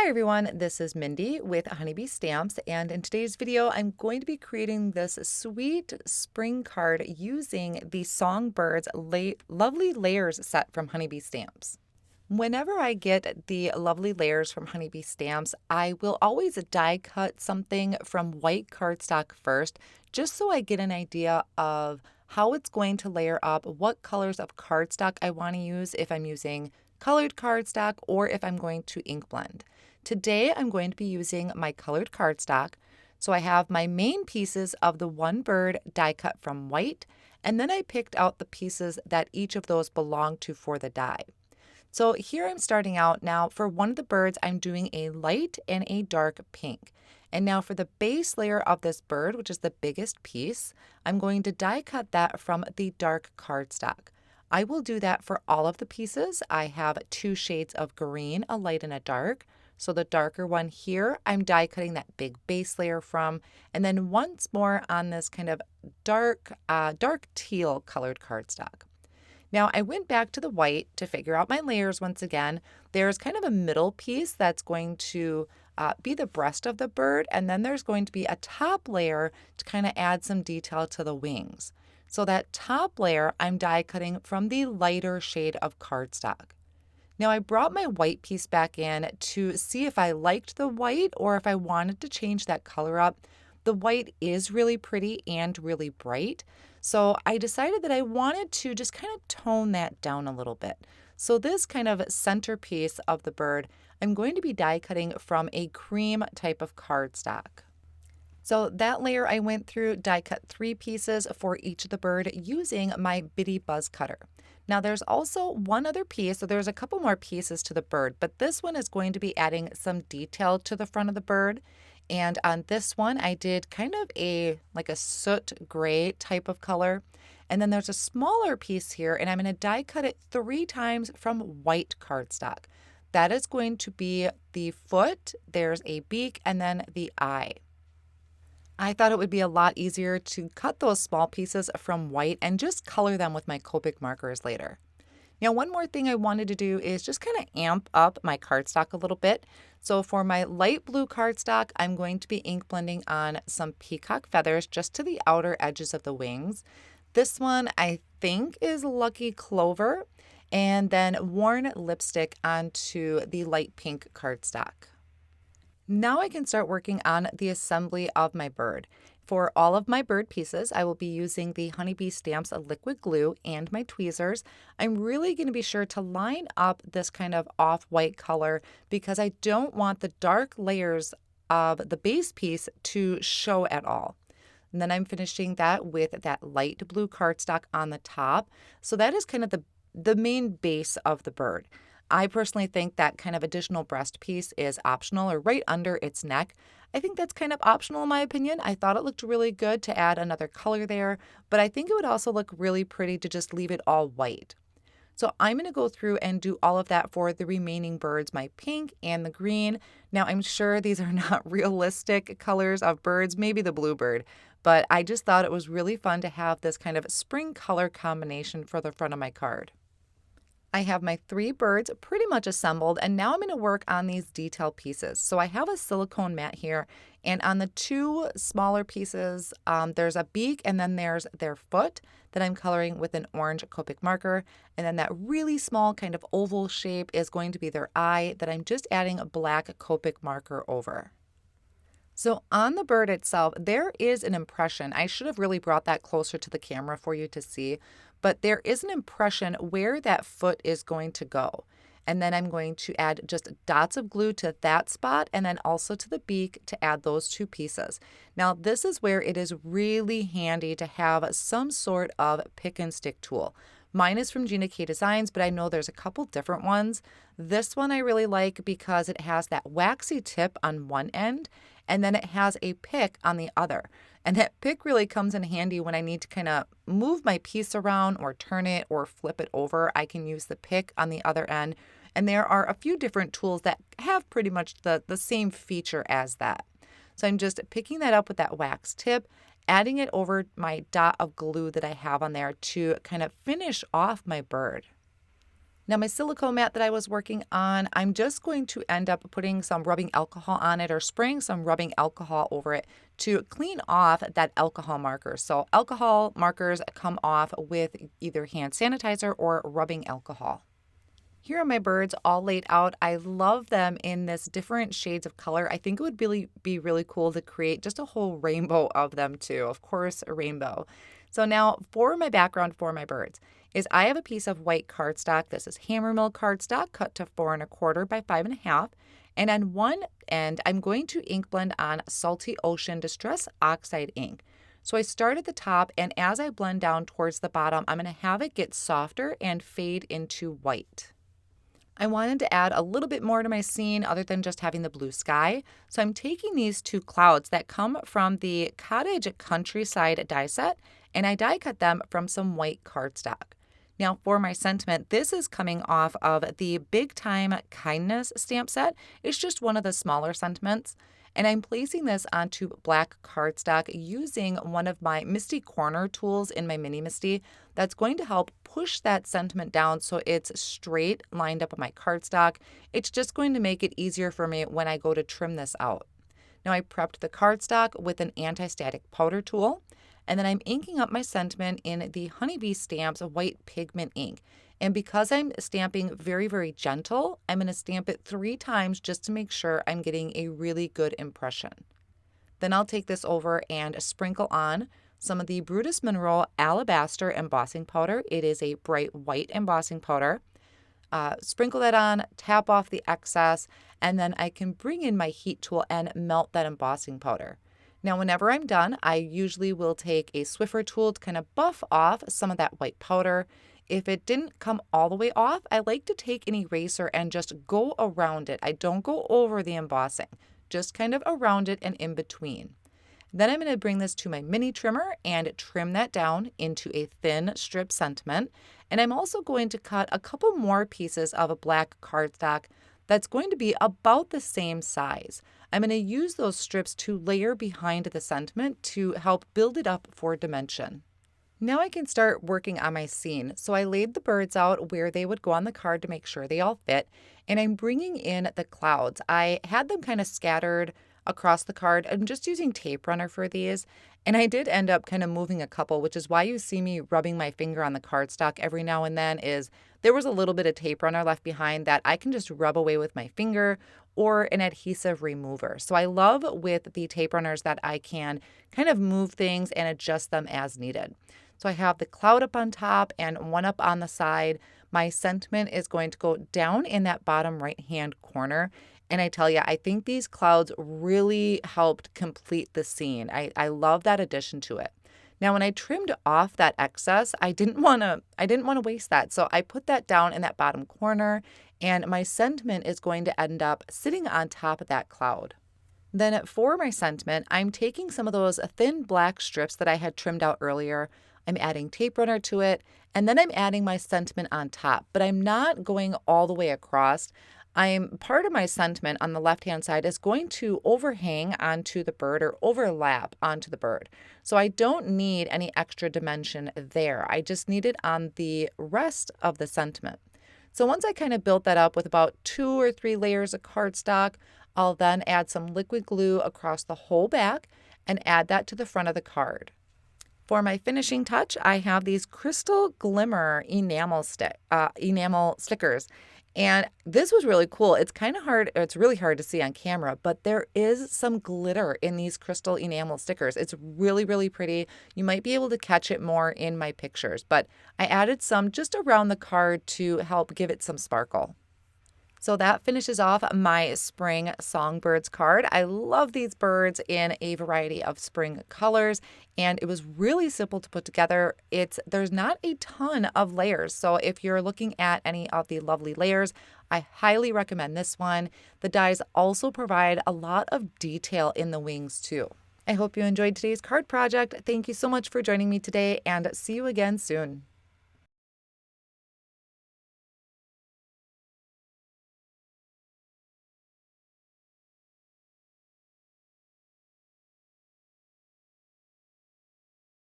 Hi everyone, this is Mindy with Honeybee Stamps, and in today's video I'm going to be creating this sweet spring card using the Songbirds Lovely Layers set from Honeybee Stamps. Whenever I get the lovely layers from Honeybee Stamps, I will always die cut something from white cardstock first, just so I get an idea of how it's going to layer up, what colors of cardstock I want to use if I'm using colored cardstock or if I'm going to ink blend. Today I'm going to be using my colored cardstock. So I have my main pieces of the one bird die cut from white, and then I picked out the pieces that each of those belong to for the die. So here I'm starting out now. For one of the birds, I'm doing a light and a dark pink. And now for the base layer of this bird, which is the biggest piece, I'm going to die cut that from the dark cardstock. I will do that for all of the pieces. I have two shades of green, a light and a dark. So the darker one here, I'm die cutting that big base layer from, and then once more on this kind of dark teal colored cardstock. Now I went back to the white to figure out my layers once again. There's kind of a middle piece that's going to be the breast of the bird, and then there's going to be a top layer to kind of add some detail to the wings. So that top layer I'm die cutting from the lighter shade of cardstock. Now I brought my white piece back in to see if I liked the white or if I wanted to change that color up. The white is really pretty and really bright, so I decided that I wanted to just kind of tone that down a little bit. So this kind of centerpiece of the bird, I'm going to be die cutting from a cream type of cardstock. So that layer I went through, die cut 3 pieces for each of the bird using my Bitty Buzz Cutter. Now there's also one other piece, so there's a couple more pieces to the bird, but this one is going to be adding some detail to the front of the bird. And on this one, I did kind of like a soot gray type of color. And then there's a smaller piece here, and I'm going to die cut it 3 times from white cardstock. That is going to be the foot, there's a beak, and then the eye. I thought it would be a lot easier to cut those small pieces from white and just color them with my Copic markers later. Now, one more thing I wanted to do is just kind of amp up my cardstock a little bit. So for my light blue cardstock, I'm going to be ink blending on some Peacock Feathers just to the outer edges of the wings. This one I think is Lucky Clover, and then Worn Lipstick onto the light pink cardstock. Now I can start working on the assembly of my bird. For all of my bird pieces, I will be using the Honeybee Stamps liquid glue and my tweezers. I'm really going to be sure to line up this kind of off-white color because I don't want the dark layers of the base piece to show at all. And then I'm finishing that with that light blue cardstock on the top. So that is kind of the main base of the bird. I personally think that kind of additional breast piece is optional, or right under its neck. I think that's kind of optional in my opinion. I thought it looked really good to add another color there, but I think it would also look really pretty to just leave it all white. So I'm going to go through and do all of that for the remaining birds, my pink and the green. Now I'm sure these are not realistic colors of birds, maybe the bluebird, but I just thought it was really fun to have this kind of spring color combination for the front of my card. I have my 3 birds pretty much assembled, and now I'm going to work on these detail pieces. So I have a silicone mat here, and on the 2 smaller pieces, there's a beak and then there's their foot that I'm coloring with an orange Copic marker. And then that really small kind of oval shape is going to be their eye that I'm just adding a black Copic marker over. So on the bird itself, there is an impression. I should have really brought that closer to the camera for you to see, but there is an impression where that foot is going to go. And then I'm going to add just dots of glue to that spot and then also to the beak to add those 2 pieces. Now this is where it is really handy to have some sort of pick and stick tool. Mine is from Gina K Designs, but I know there's a couple different ones. This one I really like because it has that waxy tip on one end, and then it has a pick on the other. And that pick really comes in handy when I need to kind of move my piece around or turn it or flip it over. I can use the pick on the other end. And there are a few different tools that have pretty much the same feature as that. So I'm just picking that up with that wax tip, adding it over my dot of glue that I have on there to kind of finish off my bird. Now my silicone mat that I was working on, I'm just going to end up putting some rubbing alcohol on it or spraying some rubbing alcohol over it to clean off that alcohol marker. So alcohol markers come off with either hand sanitizer or rubbing alcohol. Here are my birds all laid out. I love them in this different shades of color. I think it would really be really cool to create just a whole rainbow of them too. Of course, a rainbow. So now for my background for my birds is I have a piece of white cardstock. This is Hammermill cardstock cut to 4 1/4 by 5 1/2. And on one end, I'm going to ink blend on Salty Ocean Distress Oxide ink. So I start at the top, and as I blend down towards the bottom, I'm going to have it get softer and fade into white. I wanted to add a little bit more to my scene other than just having the blue sky. So I'm taking these 2 clouds that come from the Cottage Countryside die set, and I die cut them from some white cardstock. Now for my sentiment, this is coming off of the Big Time Kindness stamp set. It's just one of the smaller sentiments. And I'm placing this onto black cardstock using one of my Misti corner tools in my mini Misti that's going to help push that sentiment down so it's straight lined up on my cardstock. It's just going to make it easier for me when I go to trim this out. Now I prepped the cardstock with an anti-static powder tool, and then I'm inking up my sentiment in the Honeybee Stamps white pigment ink. And because I'm stamping very, very gentle, I'm going to stamp it 3 times just to make sure I'm getting a really good impression. Then I'll take this over and sprinkle on some of the Brutus Monroe Alabaster embossing powder. It is a bright white embossing powder. Sprinkle that on, tap off the excess, and then I can bring in my heat tool and melt that embossing powder. Now, whenever I'm done, I usually will take a Swiffer tool to kind of buff off some of that white powder. If it didn't come all the way off, I like to take an eraser and just go around it. I don't go over the embossing, just kind of around it and in between. Then I'm going to bring this to my mini trimmer and trim that down into a thin strip sentiment. And I'm also going to cut a couple more pieces of a black cardstock that's going to be about the same size. I'm going to use those strips to layer behind the sentiment to help build it up for dimension. Now I can start working on my scene. So I laid the birds out where they would go on the card to make sure they all fit. And I'm bringing in the clouds. I had them kind of scattered across the card. I'm just using tape runner for these. And I did end up kind of moving a couple, which is why you see me rubbing my finger on the cardstock every now and then. Is there was a little bit of tape runner left behind that I can just rub away with my finger or an adhesive remover. So I love with the tape runners that I can kind of move things and adjust them as needed. So I have the cloud up on top and one up on the side. My sentiment is going to go down in that bottom right-hand corner. And I tell you, I think these clouds really helped complete the scene. I love that addition to it. Now, when I trimmed off that excess, I didn't want to waste that. So I put that down in that bottom corner, and my sentiment is going to end up sitting on top of that cloud. Then for my sentiment, I'm taking some of those thin black strips that I had trimmed out earlier. I'm adding tape runner to it, and then I'm adding my sentiment on top, but I'm not going all the way across. Part of my sentiment on the left-hand side is going to overhang onto the bird or overlap onto the bird. So I don't need any extra dimension there. I just need it on the rest of the sentiment. So once I kind of built that up with about 2 or 3 layers of cardstock, I'll then add some liquid glue across the whole back and add that to the front of the card. For my finishing touch, I have these Crystal Glimmer enamel stickers. And this was really cool. It's kind of hard, it's really hard to see on camera, but there is some glitter in these crystal enamel stickers. It's really, really pretty. You might be able to catch it more in my pictures, but I added some just around the card to help give it some sparkle. So that finishes off my spring Songbirds card. I love these birds in a variety of spring colors, and it was really simple to put together. There's not a ton of layers, so if you're looking at any of the lovely layers, I highly recommend this one. The dies also provide a lot of detail in the wings too. I hope you enjoyed today's card project. Thank you so much for joining me today, and see you again soon.